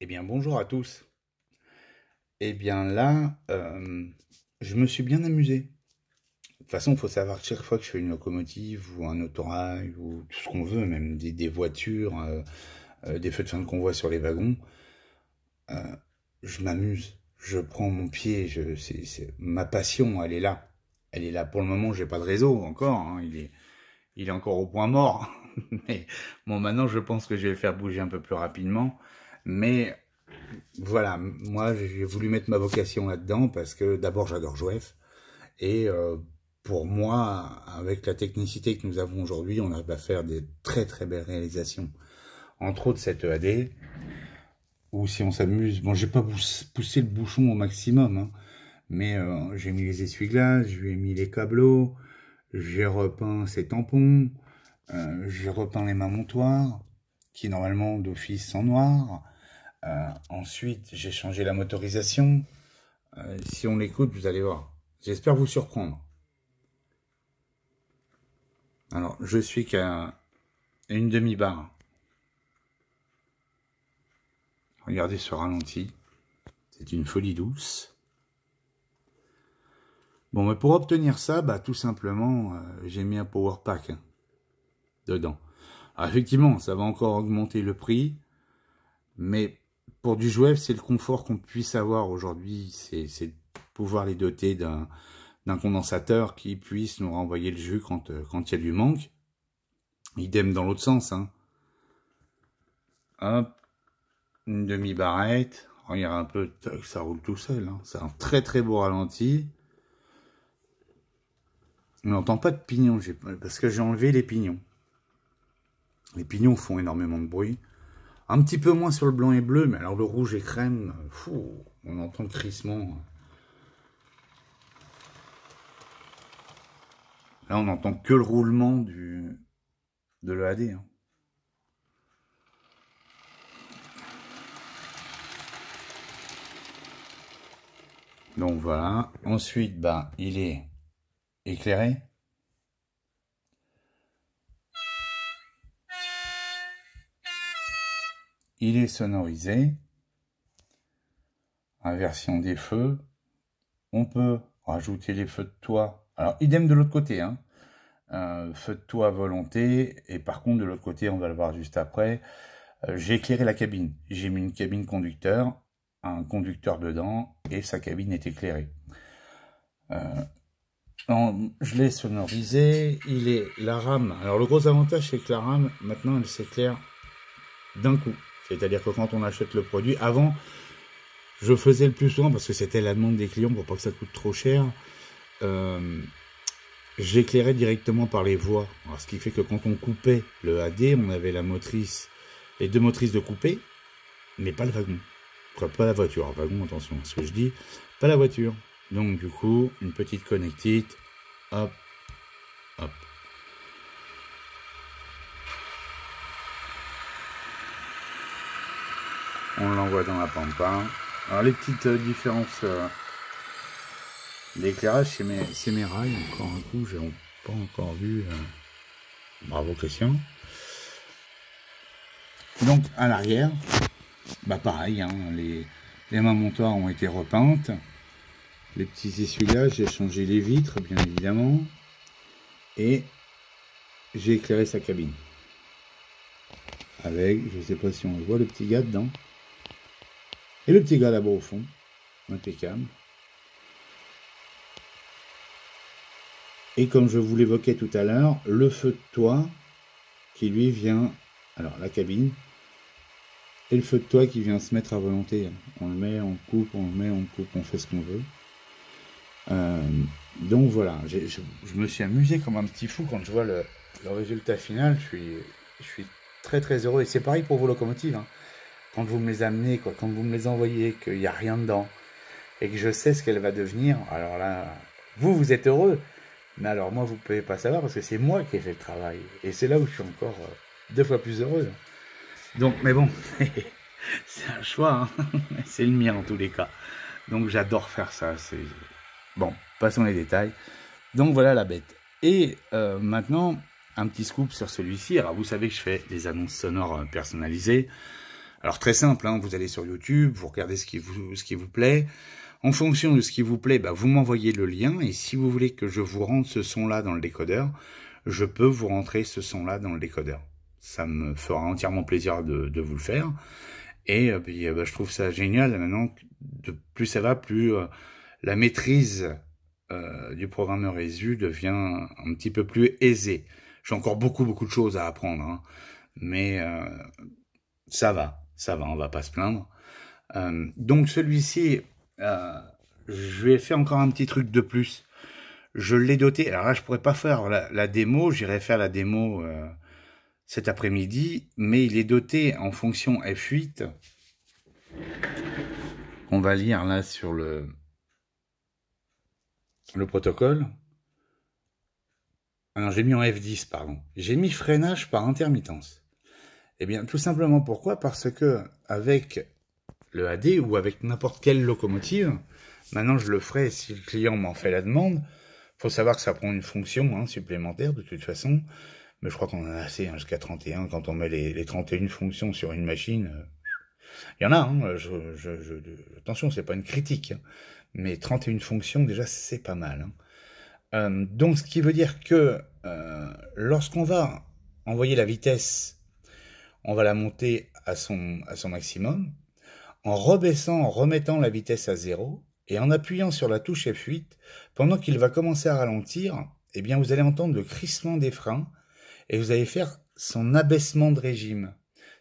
Eh bien, bonjour à tous. Eh bien là, je me suis bien amusé. De toute façon, il faut savoir que chaque fois que je fais une locomotive ou un autorail ou tout ce qu'on veut, même des voitures, des feux de fin de convoi sur les wagons, je m'amuse. Je prends mon pied. Ma passion, elle est là. Elle est là. Pour le moment, j'ai pas de réseau encore. Hein, il est encore au point mort. Mais bon, maintenant, je pense que je vais le faire bouger un peu plus rapidement. Mais voilà, moi j'ai voulu mettre ma vocation là-dedans parce que d'abord j'adore Jouef et pour moi, avec la technicité que nous avons aujourd'hui, on arrive à faire des très très belles réalisations. Entre autres cette EAD, où si on s'amuse, bon j'ai pas poussé le bouchon au maximum, hein, mais j'ai mis les essuie-glaces, j'ai mis les câbleaux, j'ai repeint ces tampons, j'ai repeint les mamontoirs, qui normalement d'office sont noirs. Ensuite, j'ai changé la motorisation. Si on l'écoute, vous allez voir. J'espère vous surprendre. Alors, je suis qu'à une demi-barre. Regardez ce ralenti. C'est une folie douce. Bon, mais pour obtenir ça, bah, tout simplement, j'ai mis un power pack dedans. Alors, effectivement, ça va encore augmenter le prix, mais pour du Jouef, c'est le confort qu'on puisse avoir aujourd'hui, c'est de pouvoir les doter d'un condensateur qui puisse nous renvoyer le jus quand il y a du manque. Idem dans l'autre sens. Hein. Hop, une demi-barrette. Regarde un peu, ça roule tout seul. Hein. C'est un très très beau ralenti. On n'entend pas de pignons, parce que j'ai enlevé les pignons. Les pignons font énormément de bruit. Un petit peu moins sur le blanc et bleu, mais alors le rouge et crème, on entend le crissement. Là, on n'entend que le roulement de l'EAD. Hein. Donc voilà. Ensuite, bah, il est éclairé. Il est sonorisé. Inversion des feux. On peut rajouter les feux de toit. Alors, idem de l'autre côté. Hein. Feu de toit à volonté. Et par contre, de l'autre côté, on va le voir juste après. J'ai éclairé la cabine. J'ai mis une cabine conducteur. Un conducteur dedans. Et sa cabine est éclairée. Je l'ai sonorisé. La rame. Alors, le gros avantage, c'est que la rame, maintenant, elle s'éclaire d'un coup. C'est-à-dire que quand on achète le produit, avant, je faisais le plus souvent, parce que c'était la demande des clients pour pas que ça coûte trop cher, j'éclairais directement par les voies. Alors, ce qui fait que quand on coupait le AD, on avait la motrice, les deux motrices de couper, mais pas le wagon. Quoi, pas la voiture. Alors, wagon, attention à ce que je dis, pas la voiture. Donc du coup, une petite connectite, hop, hop. On l'envoie dans la pampa. Alors les petites différences d'éclairage, c'est mes rails. Encore un coup, j'ai pas encore vu. Bravo Christian. Donc à l'arrière, bah pareil, hein, les mamontoirs ont été repeintes. Les petits essuie-glaces, j'ai changé les vitres, bien évidemment. Et j'ai éclairé sa cabine. Avec, je sais pas si on voit le petit gars dedans. Et le petit gars là-bas au fond, impeccable. Et comme je vous l'évoquais tout à l'heure, le feu de toit qui lui vient, alors la cabine, et le feu de toit qui vient se mettre à volonté. On le met, on coupe, on le met, on coupe, on fait ce qu'on veut. Donc voilà, je me suis amusé comme un petit fou quand je vois le résultat final. Je suis très très heureux. Et c'est pareil pour vos locomotives. Hein. Quand vous me les amenez, quoi, quand vous me les envoyez, qu'il n'y a rien dedans, et que je sais ce qu'elle va devenir, alors là, vous êtes heureux. Mais alors moi, vous ne pouvez pas savoir parce que c'est moi qui ai fait le travail. Et c'est là où je suis encore 2 fois plus heureux. Donc, mais bon, c'est un choix. Hein. C'est le mien en tous les cas. Donc j'adore faire ça. Bon, passons les détails. Donc voilà la bête. Et maintenant, un petit scoop sur celui-ci. Alors vous savez que je fais des annonces sonores personnalisées. Alors très simple, hein, vous allez sur YouTube, vous regardez ce qui vous plaît. En fonction de ce qui vous plaît, bah, vous m'envoyez le lien. Et si vous voulez que je vous rentre ce son-là dans le décodeur, je peux vous rentrer ce son-là dans le décodeur. Ça me fera entièrement plaisir de vous le faire. Et puis, bah, je trouve ça génial. Maintenant, de plus ça va, plus la maîtrise du programmeur ESU devient un petit peu plus aisée. J'ai encore beaucoup de choses à apprendre, hein, mais ça va, on va pas se plaindre. Donc celui-ci, je vais faire encore un petit truc de plus. Je l'ai doté. Alors là, je pourrais pas faire la démo. J'irai faire la démo cet après-midi, mais il est doté en fonction F8. On va lire là sur le protocole. Alors j'ai mis en F10, pardon. J'ai mis freinage par intermittence. Eh bien, tout simplement pourquoi? Parce que avec le AD ou avec n'importe quelle locomotive, maintenant je le ferai si le client m'en fait la demande. Faut savoir que ça prend une fonction supplémentaire de toute façon, mais je crois qu'on en a assez jusqu'à 31. Quand on met les 31 fonctions sur une machine, il y en a. Attention, c'est pas une critique, hein, mais 31 fonctions déjà c'est pas mal. Donc ce qui veut dire que lorsqu'on va envoyer la vitesse, on va la monter à son maximum, en rebaissant, en remettant la vitesse à 0, et en appuyant sur la touche F8, pendant qu'il va commencer à ralentir, eh bien vous allez entendre le crissement des freins, et vous allez faire son abaissement de régime.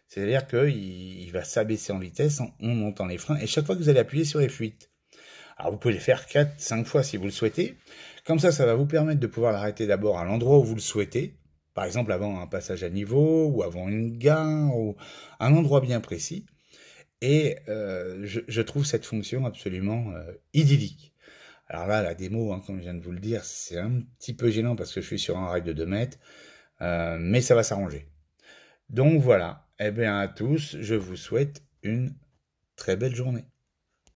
C'est-à-dire qu'il va s'abaisser en vitesse en montant les freins, et chaque fois que vous allez appuyer sur F8. Alors vous pouvez les faire 4, 5 fois si vous le souhaitez. Comme ça va vous permettre de pouvoir l'arrêter d'abord à l'endroit où vous le souhaitez, par exemple avant un passage à niveau, ou avant une gare, ou un endroit bien précis. Et je trouve cette fonction absolument idyllique. Alors là, la démo, comme je viens de vous le dire, c'est un petit peu gênant parce que je suis sur un rail de 2 mètres, mais ça va s'arranger. Donc voilà, eh bien à tous, je vous souhaite une très belle journée.